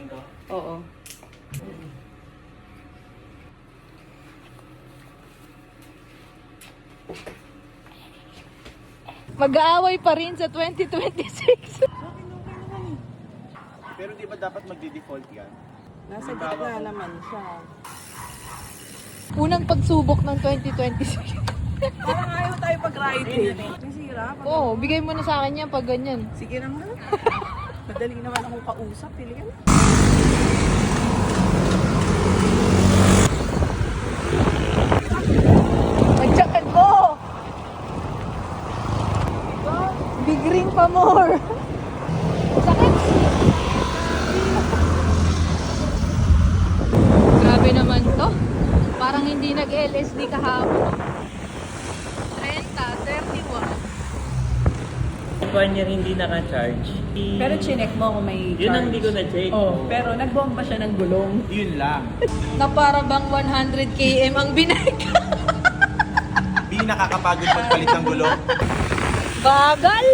kunin ko? Oo. Mag-aaway pa rin sa 2026. Pero di ba dapat magdi-default yan? Nasa gitna naman siya. Unang pagsubok ng 2026. Parang ayaw tayo pag-riding. Nasira. Oo, bigay mo na sa akin yan pag ganyan. Sige na nga. Madali naman akong kausap. Pili ka na. Magtsakan mo! Big ring pa more. Sakit! Grabe naman to. Parang hindi nag-LSD kahapon. 30, 31. One year hindi naka-charge. Pero chinek mo kung may Yun ang hindi ko na-check. Oh, pero nagbomba siya ng gulong. Yun lang. Na para bang 100 km ang binag. Hindi nakakapagod magpalit ng gulong. Bagal!